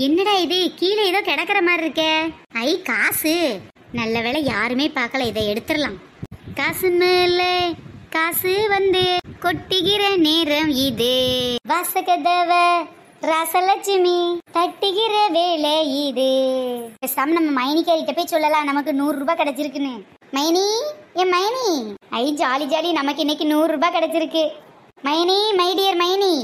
என்னடா இது கீழே ஏதோ கிடக்குற மாதிரி இருக்கே. ஐ காசு, நல்ல வேளை யாருமே பார்க்கல, இதை எடுத்துடலாம். காசு மேல காசு வந்து கொட்டிக்கிற நேரம் இது, வாசகதவ ரசலட்சுமி தட்டிக்கிற வேலை இது. நம்ம மைனிக்காரிட்ட போய் சொல்லலாம் நமக்கு 100 ரூபாய் கிடைச்சிருக்குன்னு. மைனி, என் மைனி, ஐ ஜாலி ஜாலி, நமக்கு இன்னைக்கு 100 ரூபாய் கிடைச்சிருக்கு. மைனி, மை டியர் மைனி.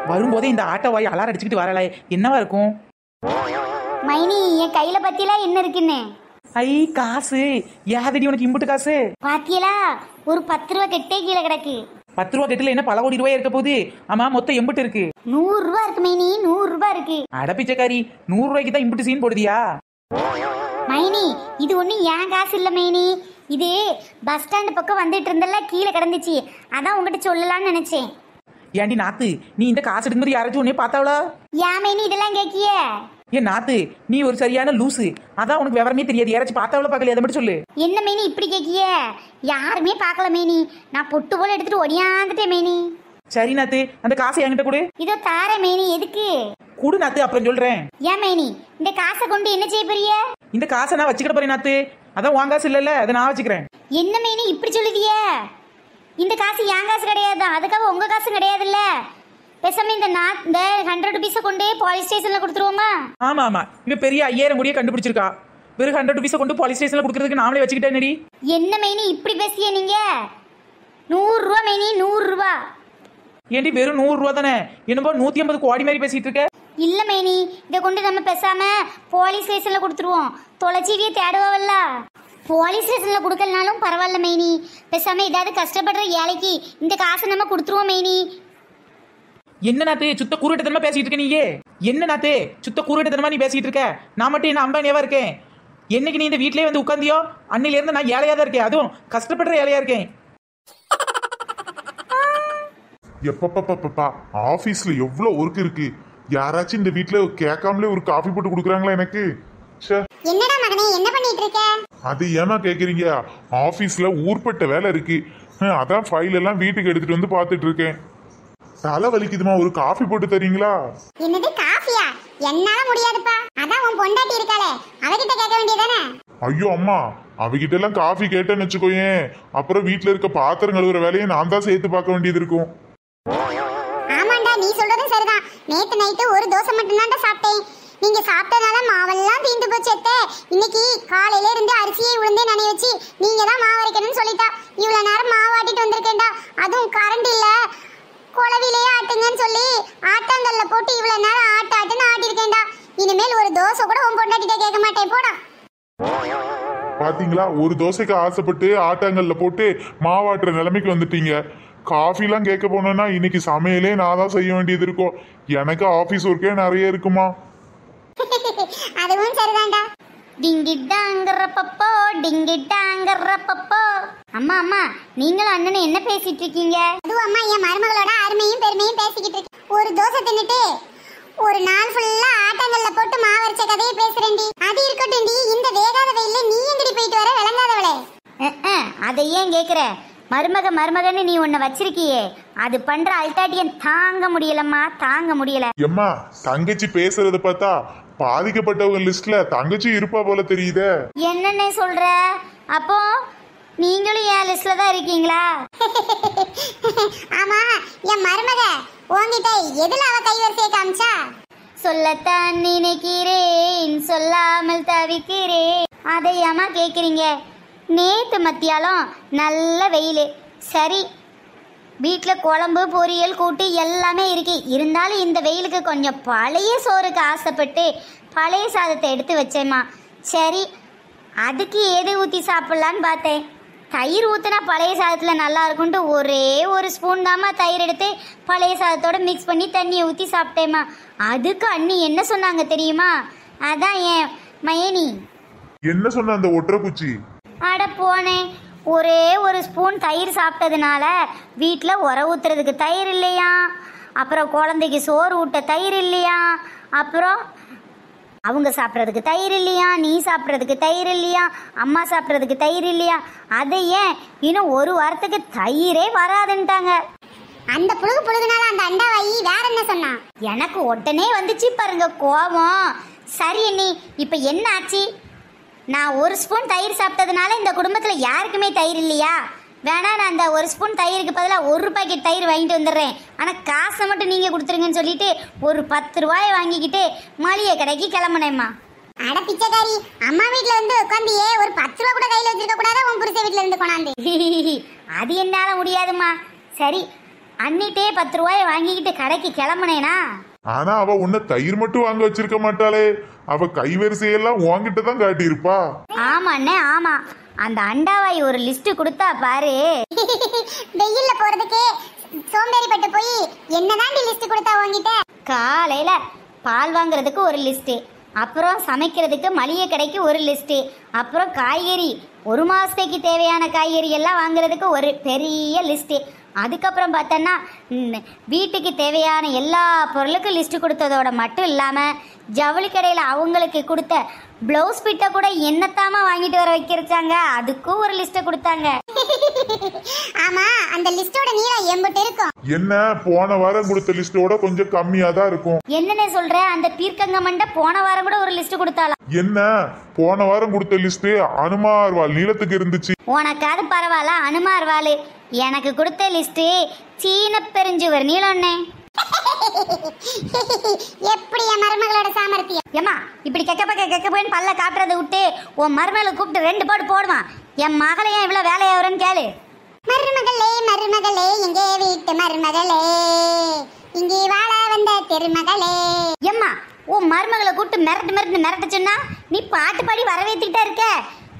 வரும்போதே இந்த ஆட்டோ வாய் அலாரம் அடிச்சுக்கிட்டு வரல, என்னவா இருக்கும்? மைனி, என் கையில பத்தியெல்லாம் என்ன இருக்குன்னு? ஐ காசு, யாதடி உனக்கு இம்புட்டு காசு? பாத்தியலா, ஒரு 10 ரூபா கெட்டே கீழே கிடக்கு. 10 ரூபா கெட்டில என்ன பல கோடி ரூபாய் இருக்க போகுது? ஆமா, மொத்தம் எம்புட்டு இருக்கு? 100 ரூபா இருக்கு மைனி, 100 ரூபா இருக்கு. அடப்பிச்சக்காரி, 100 ரூபாய்க்கு தான் இம்புட்டு சீன் போடுதியா? மைனி, இது ஒன்றும் ஏன் காசு இல்லை மைனி, இது பஸ் ஸ்டாண்டு பக்கம் வந்துட்டு இருந்தல, கீழே கிடந்துச்சு, அதான் உங்ககிட்ட சொல்லலாம்னு நினைச்சேன். ஏண்டி நாத்து, நீ இந்த காசு எடுக்கும்போது யாராச்சும் உன்னே பார்த்தாவளா? ஏன் மைனி இதெல்லாம் கேட்கிய? ஏன் நாத்து, நீ ஒரு சரியான லூசு, அதான் உனக்கு விவரமே தெரியாது. யாராச்சும் பார்த்தாவளா பார்க்கல, அதை மட்டும் சொல்லு. என்ன மைனி இப்படி கேட்கிய? யாருமே பார்க்கல மைனி, நான் பொட்டு போல எடுத்துட்டு ஒடியாந்துட்டேன் மைனி. சரி நாத்து, அந்த காசை என்கிட்ட கொடு. இதோ தார மைனி. எதுக்கு? குடு நாத்து, அப்புறம் சொல்றேன். ஏன் மைனி இந்த காசை கொண்டு என்ன செய்ய போறிய? இந்த காசை நான் வச்சுக்கிட போறேன் நாத்து, அதான் உன் காசு இல்லைல்ல, அதை நான் வச்சுக்கிறேன். என்ன மைனி இப்படி சொல்லுதிய? இந்த காசு என் காசு கிடையாது, அதுக்காக உங்க காசு கிடையாதுல்ல. பேசாம இந்த 100 ருபீஸை கொண்டு போலீஸ் ஸ்டேஷன்ல கொடுத்துருவோமா? ஆமா ஆமா, இவ பெரிய 5000 கோடியை கண்டுபிடிச்சிருக்கா. வெறும் 100 ருபீஸை கொண்டு போலீஸ் ஸ்டேஷன்ல கொடுக்கறதுக்கு நாமளே வச்சுக்கிட்டேன். என்ன மைனி இப்படி பேசிய நீங்க? 100 ரூபா மைனி, 100 ரூபா. ஏண்டி வெறும் 100 ரூபா தானே, என்னப்போ 150 கோடி மாதிரி பேசிட்டு இருக்க? இல்ல மைனி, இதை கொண்டு நம்ம பேசாம போலீஸ் ஸ்டேஷன்ல கொடுத்துருவோம். தொலைச்சீவியை தேடுவாவல்ல, போலீஸ் ஸ்டேஷன்ல கொடுக்கலனாலும் பரவாயில்ல மைனி. பேசாம ஏதாவது கஷ்டப்படுற ஏழைக்கு இந்த காசை நம்ம கொடுத்துருவோம் மைனி. என்ன நாத்து, சுத்த கூறுட்டத்தனமா பேசிட்டு இருக்க நீயே? என்ன நாத்து, சுத்த கூறுட்டத்தனமா நீ பேசிட்டு இருக்க? நான் மட்டும் என்ன அம்பானியாவா இருக்கேன்? என்னைக்கு நீ இந்த வீட்லயே வந்து உட்காந்தியோ அன்னில இருந்து நான் ஏழையா தான் இருக்கேன், அதுவும் கஷ்டப்படுற ஏழையா இருக்கேன். எப்பப்பா, ஆபீஸ்ல எவ்வளவு ஒர்க் இருக்கு. யாராச்சும் இந்த வீட்ல கேட்காமலே ஒரு காஃபி போட்டு கொடுக்குறாங்களா எனக்கு? என்னடா மகனே, என்ன பண்ணிட்டு இருக்க? அது ஏமா கேக்குறீங்க? ஆபீஸ்ல ஊர்பட்ட வேலை இருக்கு, அதான் ஃபைல் எல்லாம் வீட்டுக்கு எடுத்துட்டு வந்து பாத்துட்டு இருக்கேன். தலை வலிக்குதுமா, ஒரு காஃபி போட்டு தரீங்களா? என்னது காஃபியா? என்னால முடியாதுப்பா, அதான் உன் பொண்டாட்டி இருக்காளே, அவகிட்ட கேட்க வேண்டியதானே? ஐயோ அம்மா, அவகிட்ட எல்லாம் காஃபி கேட்டேன்னு வச்சுக்கோயேன், அப்புறம் வீட்டுல இருக்க பாத்திரம் கழுவுற வேலையை நான் தான் சேர்த்து பார்க்க வேண்டியது இருக்கும். ஆமாண்டா, நீ சொல்றதும் சரிதான். நேத்து நைட்டு ஒரு தோசை மட்டும் தான் சாப்பிட்டேன். நீங்க சாப்பிட்டனால மாவெல்லாம் தீந்து போச்சு. இன்னைக்கு காலையில இருந்து அரிசியை உளுந்தே நனைய வச்சு நீங்க தான் மாவு அரைக்கணும்னு சொல்லிட்டா. இவ்வளவு நேரம் மாவு ஆட்டிட்டு வந்திருக்கேன்டா, அதுவும் கரண்ட் இல்ல, குழவிலேயே ஆட்டுங்கன்னு சொல்லி ஆட்டாங்கல்ல போட்டு இவ்வளவு நேரம் ஆட்டுன்னு ஆட்டிருக்கேன்டா. இனிமேல் ஒரு தோசை கூட உன் பொண்டாட்டிட்ட கேட்க மாட்டேன், போடா. பாத்தீங்களா, ஒரு தோசைக்கு ஆசைப்பட்டு ஆட்டாங்கல்ல போட்டு மாவாட்டுற நிலைமைக்கு வந்துட்டீங்க. காஃபிலாம் கேட்க போனோம்னா இன்னைக்கு சமையலே நான் தான் செய்ய வேண்டியது இருக்கும். எனக்கு ஆபீஸ் ஒர்க்கே நிறைய இருக்குமா. அதுவும் சரிதான்டா. டிங்கிட்டாங்கறப்பப்போ டிங்கிட்டாங்கறப்பப்போ. அம்மா அம்மா, நீங்களும் அண்ணனும் என்ன பேசிட்டு இருக்கீங்க? அதுவும் அம்மா, என் மருமகளோட அருமையும் பெருமையும் பேசிக்கிட்டு இருக்கேன். ஒரு தோசை தின்னுட்டு ஒரு நாள் ஃபுல்லா ஆட்டாங்கல்ல போட்டு மாவரைச்ச கதையை பேசுறேன்டி. அது இருக்கட்டும் டி, இந்த வேகாத வெயில்ல நீ எங்கடி போயிட்டு வர விளங்காதவளே? அதை ஏன் கேக்குற? மருமகன்னு நீ உன்னை வச்சிருக்கியே, அது பண்ற அல்டாட்டியம் தாங்க முடியலம்மா, தாங்க முடியல. எம்மா, தங்கச்சி பேசுறத பார்த்தா பாதிக்கப்பட்டவங்க லிஸ்ட்ல தங்கச்சி இருப்பா போல தெரியுதே. என்னன்னு சொல்ற? அப்போ நீங்களும் என் லிஸ்ட்ல தான் இருக்கீங்களா? ஆமா, என் மருமக உன்கிட்ட எதுல அவ கைவரிசையை காமிச்சா? சொல்லத்தான் நினைக்கிறேன், சொல்லாமல் தவிக்கிறேன். அதை ஏமா கேக்குறீங்க? நேத்து மத்தியாலம் நல்ல வெயில், சரி வீட்டில் குழம்பு பொரியல் கூட்டு எல்லாமே இருக்கு. இருந்தாலும் இந்த வெயிலுக்கு கொஞ்சம் பழைய சோறுக்கு ஆசைப்பட்டு பழைய சாதத்தை எடுத்து வச்சேம்மா. சரி, அதுக்கு எது ஊற்றி சாப்பிட்லான்னு பார்த்தேன். தயிர் ஊற்றினா பழைய சாதத்தில் நல்லா இருக்கும்ட்டு ஒரே ஒரு ஸ்பூன் தாம்மா தயிர் எடுத்து பழைய சாதத்தோடு மிக்ஸ் பண்ணி தண்ணியை ஊற்றி சாப்பிட்டேம்மா. அதுக்கு அண்ணி என்ன சொன்னாங்க தெரியுமா? அதான் என் மயனி என்ன சொன்ன அந்த ஒற்றை குச்சி? அட போனேன், ஒரே ஒரு ஸ்பூன் தயிர் சாப்பிட்டதுனால வீட்டில் உர ஊற்றுறதுக்கு தயிர் இல்லையா, அப்புறம் குழந்தைக்கு சோறு ஊட்ட தயிர் இல்லையா, அப்புறம் அவங்க சாப்பிட்றதுக்கு தயிர் இல்லையா, நீ சாப்பிட்றதுக்கு தயிர் இல்லையா, அம்மா சாப்பிட்றதுக்கு தயிர் இல்லையா. அதை ஏன் இன்னும் ஒரு வாரத்துக்கு தயிரே வராதுன்ட்டாங்க. அந்த புழுகுனால அந்த அண்டாவாயி வேற என்ன சொன்னா? எனக்கு உடனே வந்துச்சு பாருங்க கோபம். சரி அண்ணி, இப்ப என்ன ஆச்சு? நான் ஒரு ஸ்பூன் தயிர் சாப்பிட்டதுனால இந்த குடும்பத்துல யாருக்குமே தயிர் இல்லையா? வேணா நான் அந்த ஒரு ஸ்பூன் தயிருக்கு பதிலாக ஒரு பாக்கெட் தயிர் வாங்கிட்டு வந்துடுறேன், ஆனால் காசை மட்டும் நீங்கள் கொடுத்துருங்கன்னு சொல்லிட்டு ஒரு 10 ரூபாயை வாங்கிக்கிட்டு மளிகை கடைக்கு கிளம்புனேம்மா. அட பிச்சைக்காரி, அம்மா வீட்டில் வந்து உட்காந்தியே ஒரு 10 ரூபா கூட கையில் வச்சிருக்க கூடாதா உன் புருஷ வீட்டில் இருந்து கொண்டாந்து? அது என்னால் முடியாதுமா. சரி, அன்னிட்டே 10 ரூபாயை வாங்கிக்கிட்டு கடைக்கு கிளம்புனேனா? ஆனா அவ உன்ன தயிர் மட்டும் வாங்க வச்சிருக்க மாட்டாளே, அவ கைவரிசையெல்லாம் உன்கிட்ட தான் காட்டியிருப்பா. ஆமா அண்ணே, ஆமா. அந்த அண்டாவாய் ஒரு லிஸ்ட் கொடுத்தா பாரு. வெயில்ல போறதுக்கே சோம்பேறிப்பட்டு போய் என்னதான் லிஸ்ட் கொடுத்தா உன்கிட்ட? காலையில பால் வாங்குறதுக்கு ஒரு லிஸ்ட், அப்புறம் சமைக்கிறதுக்கு மளிகை கடைக்கு ஒரு லிஸ்ட், அப்புறம் காய்கறி ஒரு மாசத்துக்கு தேவையான காய்கறி எல்லாம் வாங்குறதுக்கு ஒரு பெரிய லிஸ்ட், அதுக்கப்புறம் பார்த்தோன்னா வீட்டுக்கு தேவையான எல்லா பொருளுக்கும் லிஸ்ட் கொடுத்ததோட மட்டும் இல்லாமல் ஜவுளி கடையில் அவங்களுக்கு கொடுத்த பிளவுஸ் பிட்டை கூட என்னத்தாம வாங்கிட்டு வர வைக்கிறாங்க, அதுக்கும் ஒரு லிஸ்ட்டை கொடுத்தாங்க. ஆமா, அந்த லிஸ்டோட நீளம் எம்பிட்டு இருக்கும்? என்ன, போன வாரம் கொடுத்த லிஸ்டோட கொஞ்சம் கம்மியா தான் இருக்கும். என்னன்னு சொல்ற? அந்த பீர்க்கங்க மண்டை போன வாரம் கூட ஒரு லிஸ்ட் கொடுத்தாலாம். என்ன, போன வாரம் கொடுத்த லிஸ்ட் அனுமார் வால் நீளத்துக்கு இருந்துச்சு. உனக்காவது பரவாயில்ல, அனுமார் வாலு. எனக்கு கொடுத்த லிஸ்ட் சீன பெருஞ்சுவர் நீளம்னே. எப்படி என் மருமகளோட சாமர்த்தியம்? ஏமா இப்படி கெக்க போயின்னு பல்ல காட்டுறதை விட்டு உன் மருமகளை கூப்பிட்டு 2 போடு போடுவான். என் மகளை ஏன் இவ்வளவு வேலையாவரன்னு கேளு. மருமகளே மருமகளே, எங்கே வீட்டு மருமகளே, இங்கே வாழ வந்த திருமகளே. எம்மா, உன் மருமகளை கூப்பிட்டு மிரட்டு சொன்னா நீ பாட்டு பாடி வரவேற்றிக்கிட்டே இருக்க.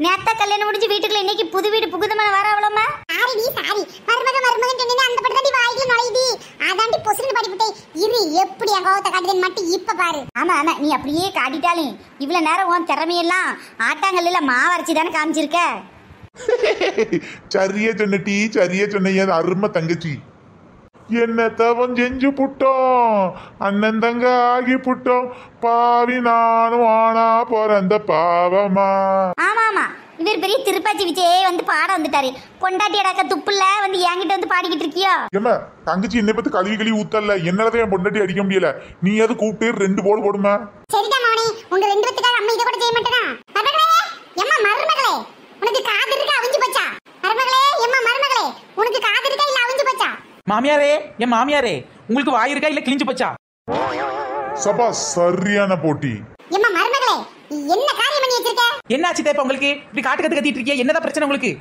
நேத்த கல்யாணம் முடிஞ்சு வீட்டுக்குள்ள இன்னைக்கு புது வீடு புகுதமான வர அவ்வளோமா? சாரி, மருமகன் சொன்னீங்க அந்த பட்டு தாண்டி வாய்க்குள்ள நுழையுது, அதாண்டி பொசுன்னு படிப்புட்டே இரு. எப்படி என் கோவத்தை காட்டுதுன்னு மட்டும் இப்ப பாரு. ஆமா, நீ அப்படியே காட்டிட்டாலும் இவ்வளவு நேரம் உன் திறமையெல்லாம் ஆட்டாங்கல்ல மாவரைச்சி தானே காமிச்சிருக்க. சரியா சொன்ன டீ, சரியா சொன்ன அருமை தங்கச்சி. என்ன தவம் செஞ்சு புட்டோம், அண்ணன் தங்க ஆகி புட்டோம், பாவி நானும் ஆனா பிறந்த பாவமா. ஆமா, இவர் பெரிய திருப்பாச்சி விஜயே வந்து பாட வந்துட்டாரு. பொண்டாட்டி அடக்க துப்புல வந்து என்கிட்ட வந்து பாடிக்கிட்டு இருக்கியோ? ஏமா தங்கச்சி என்னை பத்தி கழுவி ஊத்தல, என்னாலதான் என் பொண்டாட்டி அடிக்க முடியல. நீ அது கூப்பிட்டு 2 போடு போடுமா? சரிதான் மௌனி, உங்க 2 பேத்துக்காக அம்மா இத கூட செய்ய மாட்டேனா? மருமகளே, எம்மா மருமகளே, உனக்கு காது இருக்கா அவிஞ்சு போச்சா? மருமகளே, எம்மா மருமகளே, உனக்கு காது இருக்கா இல்ல அவிஞ்சு போச்சா? மாமியாரே, என் மாமியாரே, உங்களுக்கு வாய் இருக்கா இல்ல கிழிஞ்சு போச்சா? சபா, சரியான போட்டி. எம்மா மருமகளே, என்ன காரியம் பண்ணி வச்சிருக்க? என்னாச்சு தேப்ப உங்களுக்கு? இப்படி காட்டு கத்திட்டு இருக்கீங்க, என்னதான் பிரச்சனை உங்களுக்கு?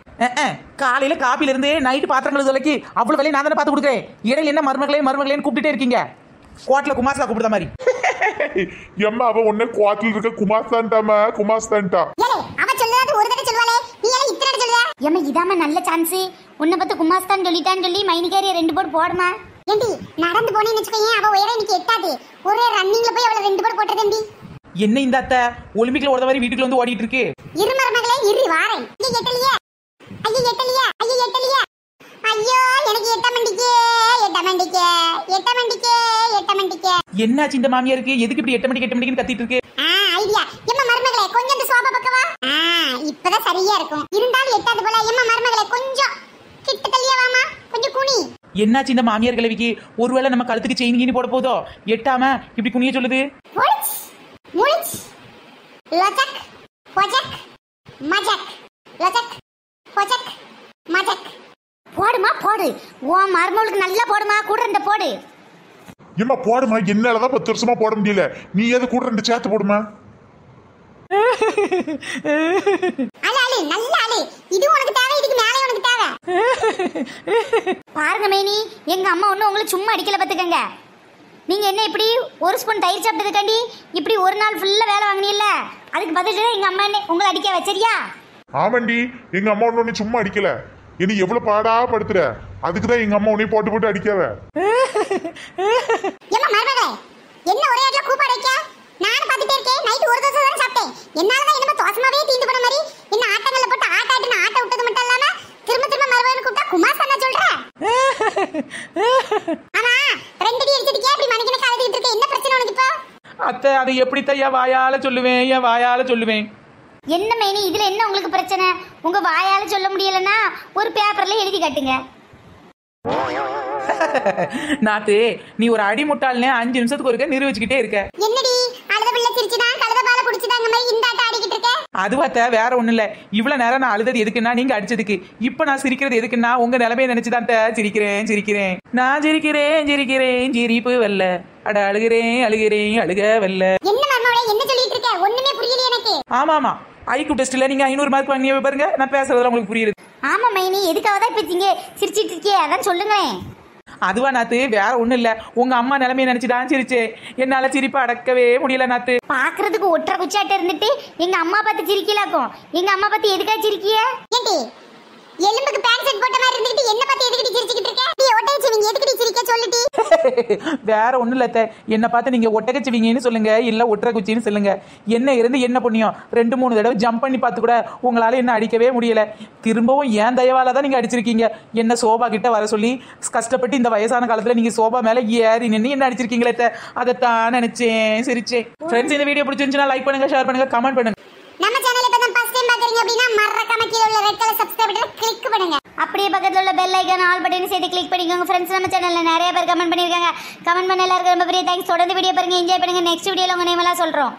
காலையில காப்பில இருந்து நைட்டு பாத்திரங்கள் தொலைக்கி அவ்வளவு வேலையை நான் தானே பார்த்து கொடுக்குறேன். இடையில என்ன மருமகளேன்னு கூப்பிட்டுட்டே இருக்கீங்க? கோட்ல குமாஸ்தா கூப்பிடுற மாதிரி. எம்மா அவ உன்ன கோட்டில் இருக்க குமாஸ்தான்டாமா, குமாஸ்தான்டா. ஏலே, அவ சொல்றது ஒரு தடவை சொல்வாளே, நீ ஏன் இத்தனை தடவை சொல்ற? எம்மா இதாம நல்ல சான்ஸ். உன்னை பத்தி குமாஸ்தான் சொல்லிட்டான்னு சொல்லி மைனிகாரிய 2 போடு போடுமா. ஏண்டி நடந்து போனேன்னு வெச்சுக்கோங்க, அவ உயரம் இன்னைக்கு எட்டாது. ஒரே ரன்னிங்ல போய் அவள 2 போடு போட்டதேண்டி. என்ன இந்த அத்தை ஒலிம்பிக்ல ஓடுற மாதிரி வீட்டுக்குள்ள வந்து ஓடிட்டு இருக்கு? இரு மருமகளே, இரு வாரேன். ஐயோ எட்டலியே, ஐயோ எட்டலியே, ஐயோ எட்டலியே, ஐயோ எனக்கு எட்டமண்டிக்கே. என்னாச்சு இந்த மாமியாருக்கு? எதுக்கு இப்படி எட்டமண்டிக்கு கத்திட்டு இருக்கு? ஐடியா. எம்மா மருமகளே, கொஞ்சம் இந்த சோபா பக்கவா. இப்பதான் சரியா இருக்கும். இருந்தாலும் எட்டாது போல. எம்மா மருமகளே, கொஞ்சம் கிட்ட தள்ளியா வாமா, கொஞ்சம் குனி. என்னாச்சு இந்த மாமியார் கிழவிக்கு? ஒருவேளை நம்ம கழுத்துக்கு செயின் கீனி போட போதோ? எட்டாம இப்படி குனிய சொல்லுது. முழிச் லொச்சக் பொச்சக் மஜக், லொச்சக் பொச்சக் மஜக். போடுமா போடு, உன் மருமகளுக்கு நல்லா போடுமா, கூட 2 போடு. ஏம்மா போடுமா, என்னாலதான் 10 வருஷமா போட முடியல, நீ எது கூட 2 சேர்த்து போடுமா. அழு நல்ல அழு, இது உனக்கு தேவை, இதுக்கு மேலே உனக்கு தேவை. பாருங்க மேனி, எங்க அம்மா ஒன்னும் உங்களை சும்மா அடிக்கல பாத்துக்கங்க. நீங்க என்ன இப்படி ஒரு ஸ்பூன் தயிர் சாப்பிட்டதுக்காண்டி இப்படி ஒரு நாள் ஃபுல்லா வேலை வாங்கினீல்ல, அதுக்கு பதில் எங்க அம்மா என்ன உங்களை அடிக்க வச்சரியா? ஆமாண்டி, எங்க அம்மா ஒன்னு சும்மா அடிக்கல, இனி எவ்வளவு பாடா படுத்துற, அதுக்குதான் எங்க அம்மா உன்னை போட்டு அடிக்காவ. ஏம்மா மருமகளே, என்ன ஒரே இடத்துல கூப்பாடு வைக்க? நானும் பாத்துட்டே இருக்கேன். நைட் ஒரு தோசை தான் சாப்பிட்டேன். என்னாலதான் என்னமோ தோசமாவே தீந்து போன மாதிரி என்ன ஆட்டங்கள்ல போட்டு ஆட்டாட்டுன்னு ஆட்ட விட்டது மட்டும் இல்லாம திரும்ப மருமகன் கூப்பிட்டா குமார் தானே சொல்ற? ஆமா, 2 அடி அடிச்சிருக்கே, அப்படி மணிக்கணக்கு கலந்துட்டு இருக்க, என்ன பிரச்சனை உனக்கு இப்போ? அத்தை அதை எப்படித்தான் என் வாயால சொல்லுவேன். என்ன மேனி, இதுல என்ன உங்களுக்கு பிரச்சனை? உங்க வாயால சொல்ல முடியலன்னா ஒரு பேப்பர்ல எழுதி காட்டுங்க. நாத்து நீ ஒரு அடிமுட்டாள்னே 5 நிமிஷத்துக்கு ஒருக்க நிரூபிச்சுக்கிட்டே இருக்க. என்னடி அழுத பிள்ளை சிரிச்சுதான் கழுத பால குடிச்சுதாங்க மாதிரி இந்த ஆட்ட ஆடிக்கிட்டு இருக்க? அதுவாத்த வேற ஒண்ணும் இல்ல. இவ்வளவு நேரம் நான் அழுதது எதுக்குன்னா நீங்க அடிச்சதுக்கு. இப்ப நான் சிரிக்கிறது எதுக்குன்னா உங்க நிலைமையை நினைச்சுதான் சிரிக்கிறேன். நான் சிரிக்கிறேன் சிரிப்பு வெல்ல. அட அழுகிறேன் அழுக வெல்ல. என்ன மர்மவளே என்ன சொல்லிட்டு இருக்க? ஒண்ணுமே புரியல எனக்கு. ஆமா ஐக்யூ டெஸ்ட்ல நீங்க 500 மார்க் வாங்கிய பாருங்க. நான் பேசுறதுல உங்களுக்கு புரியுது. ஆமா மைனி எதுக்காக தான் இப்ப இங்க சிரிச்சிட்டு இருக்கியே அதான் சொல்லுங்களேன். அதுவா நாத்து வேற ஒண்ணும் இல்ல. உங்க அம்மா நிலைமையை நினைச்சுதான் சிரிச்சேன். என்னால சிரிப்பை அடக்கவே முடியல நாத்து. பாக்குறதுக்கு ஒற்றை குச்சாட்ட இருந்துட்டு எங்க அம்மா பார்த்து சிரிக்கலாக்கும். எங்க அம்மா பார்த்து எதுக்கா சிரிக்கிய? ஏண்டி எலும்புக்கு பேண்ட் செட் போட்ட மாதிரி இருந்துட்டு என்ன பார்த்து எதுக்கடி சிரிச்சிட்டு இருக்க? நீ ஒட்டேச்சிவீங்க எதுக்கடி சிரிக்க சொல்லுடி? வேற ஒண்ணும் இல்ல. என்ன பார்த்து நீங்க ஒட்டகச்சிவீங்கன்னு சொல்லுங்க இல்ல ஒற்றை குச்சின்னு சொல்லுங்க. என்ன இருந்து என்ன புண்ணியம் 2-3 தடவை ஜம்ப் பண்ணி பார்த்து கூட உங்களால என்ன அடிக்கவே முடியல. திரும்பவும் ஏன் தயவால தான் நீங்க அடிச்சிருக்கீங்க. என்ன சோபா கிட்ட வர சொல்லி கஷ்டப்பட்டு இந்த வயசான காலத்துல நீங்க சோபா மேல ஏறி நின்று என்ன அடிச்சிருக்கீங்களே. அதைத்தான் நினைச்சேன் சிரிச்சேன். ஃப்ரெண்ட்ஸ் இந்த வீடியோ பிடிச்சிருந்துச்சுன்னா லைக் பண்ணுங்க ஷேர் பண்ணுங்க கமெண்ட் பண்ணுங்க. நம்ம சேனலை இப்ப தான் ஃபர்ஸ்ட் டைம் பாக்குறீங்க அப்படினா மறக்காம கீழ உள்ள ரெட் கலர் சப்ஸ்கிரைப் பட்டனை கிளிக் பண்ணுங்க. அப்படியே பக்கத்துல உள்ள பெல் ஐகான் ஆல் பட்டனை சேர்த்து கிளிக் பண்ணிக்கோங்க. ஃப்ரெண்ட்ஸ் நம்ம சேனல்ல நிறைய பேர் கமெண்ட் பண்ணிருக்காங்க. கமெண்ட் பண்ண எல்லாருக்கும் ரொம்ப பெரிய தேங்க்ஸ். தொடர்ந்து வீடியோ பாருங்க என்ஜாய் பண்ணுங்க. நெக்ஸ்ட் வீடியோல உங்க நேம் எல்லாம் சொல்றோம்.